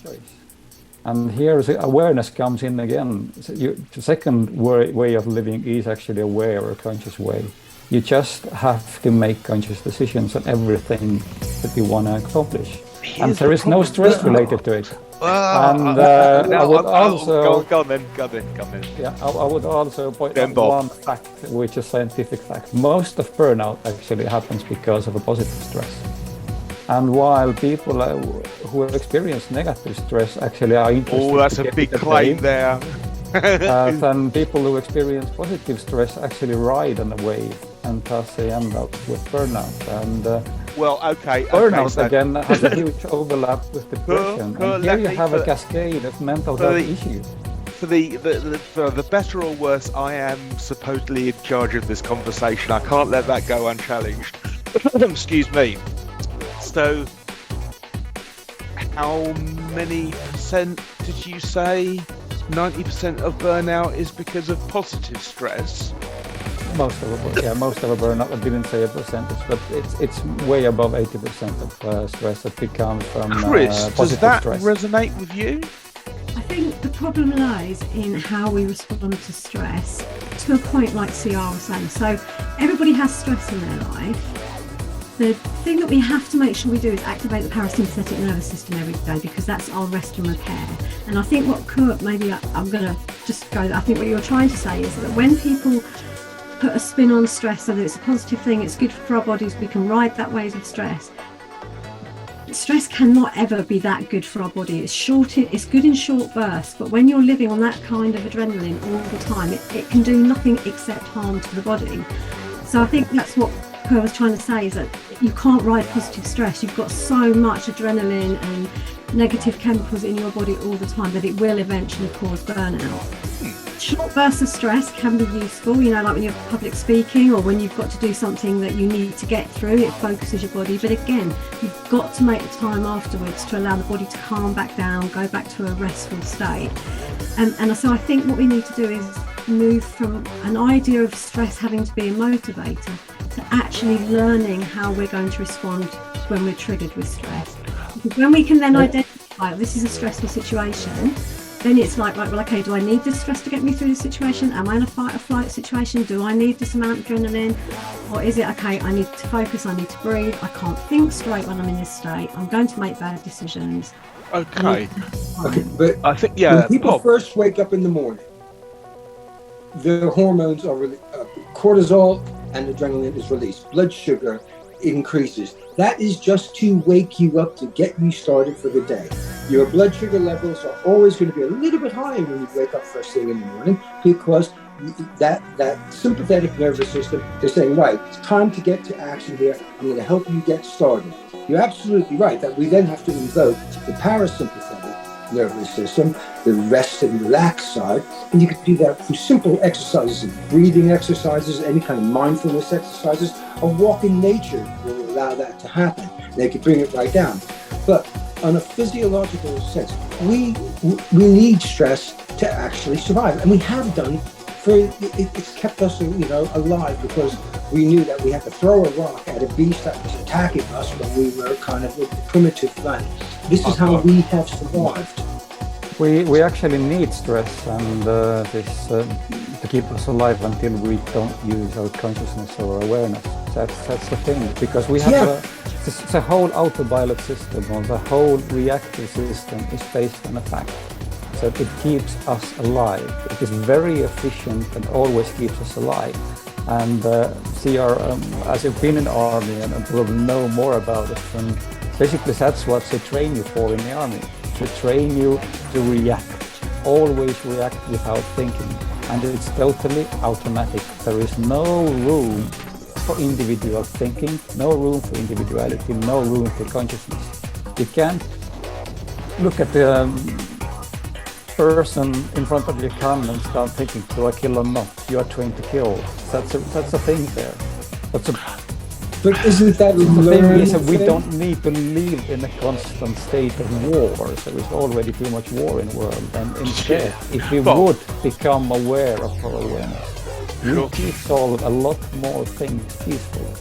choice. And here awareness comes in again. So the second way of living is actually aware or conscious way. You just have to make conscious decisions on everything that you want to accomplish. And there is no stress related to it. And I would also go on then. Yeah, I would also point out one fact, which is scientific fact. Most of burnout actually happens because of a positive stress. And while people who experience negative stress actually are interested, that's a big claim there. and people who experience positive stress actually ride on the wave, and thus they end up with burnout. And burnout again has a huge overlap with depression. And here you have a cascade of mental health issues. For the better or worse, I am supposedly in charge of this conversation. I can't let that go unchallenged. Excuse me. So, how many percent did you say? 90% of burnout is because of positive stress. Most of a burnout. I didn't say a percentage, but it's way above 80% of stress that becomes from Chris, positive does that stress. resonate with you? I think the problem lies in how we respond to stress to a point like CR was saying. So everybody has stress in their life. The thing that we have to make sure we do is activate the parasympathetic nervous system every day, because that's our rest and repair. And I think what Kurt, maybe I'm going to just go, I think what you're trying to say is that when people put a spin on stress, so that it's a positive thing, it's good for our bodies, we can ride that wave of stress. Stress cannot ever be that good for our body. It's good in short bursts, but when you're living on that kind of adrenaline all the time, it can do nothing except harm to the body. So I think that's what I was trying to say, is that you can't ride positive stress. You've got so much adrenaline and negative chemicals in your body all the time that it will eventually cause burnout. Short bursts of stress can be useful, like when you're public speaking or when you've got to do something that you need to get through. It focuses your body, but again, you've got to make the time afterwards to allow the body to calm back down, go back to a restful state. And so I think what we need to do is move from an idea of stress having to be a motivator to actually learning how we're going to respond when we're triggered with stress. Because when we can then identify, this is a stressful situation, then it's like, right, well, okay, do I need this stress to get me through this situation? Am I in a fight or flight situation? Do I need this amount of adrenaline? Or is it, okay, I need to focus, I need to breathe, I can't think straight when I'm in this state, I'm going to make bad decisions. Okay, but I think, when people first wake up in the morning, their hormones are cortisol and adrenaline is released. Blood sugar increases. That is just to wake you up, to get you started for the day. Your blood sugar levels are always going to be a little bit higher when you wake up first thing in the morning, because that sympathetic nervous system is saying, right, it's time to get to action here. I'm going to help you get started. You're absolutely right that we then have to invoke the parasympathetic nervous system, the rest and relax side, and you can do that through simple exercises, breathing exercises, any kind of mindfulness exercises. A walk in nature will allow that to happen. They can bring it right down. But on a physiological sense, we need stress to actually survive, and we have done. It's kept us, alive, because we knew that we had to throw a rock at a beast that was attacking us when we were kind of a primitive planet. This is how we have survived. We actually need stress and this to keep us alive until we don't use our consciousness or awareness. That's the thing, because we have the whole autopilot system, or the whole reactive system is based on a fact. So it keeps us alive. It is very efficient and always keeps us alive. And CR, as you've been in the army and will know more about it, and basically that's what they train you for in the army. To train you to react, always react without thinking. And it's totally automatic. There is no room for individual thinking, no room for individuality, no room for consciousness. You can't look at the person in front of your gun and start thinking, do I kill or not? You are trained to kill. That's a thing there. But isn't that the thing is that we don't need to live in a constant state of war. There is already too much war in the world. And instead, if we would become aware of our awareness, we could solve a lot more things peacefully.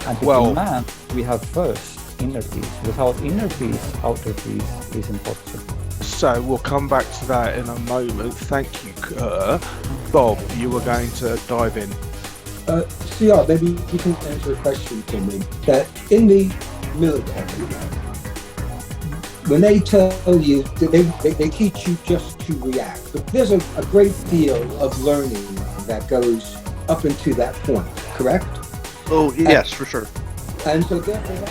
And to demand we have first inner peace. Without inner peace, outer peace is impossible. So we'll come back to that in a moment. Thank you, Kerr. Bob, you were going to dive in. CR, maybe you can answer a question for me. That in the military, when they tell you that they teach you just to react, but there's a great deal of learning that goes up into that point, correct? Oh, yes, for sure. And so therefore,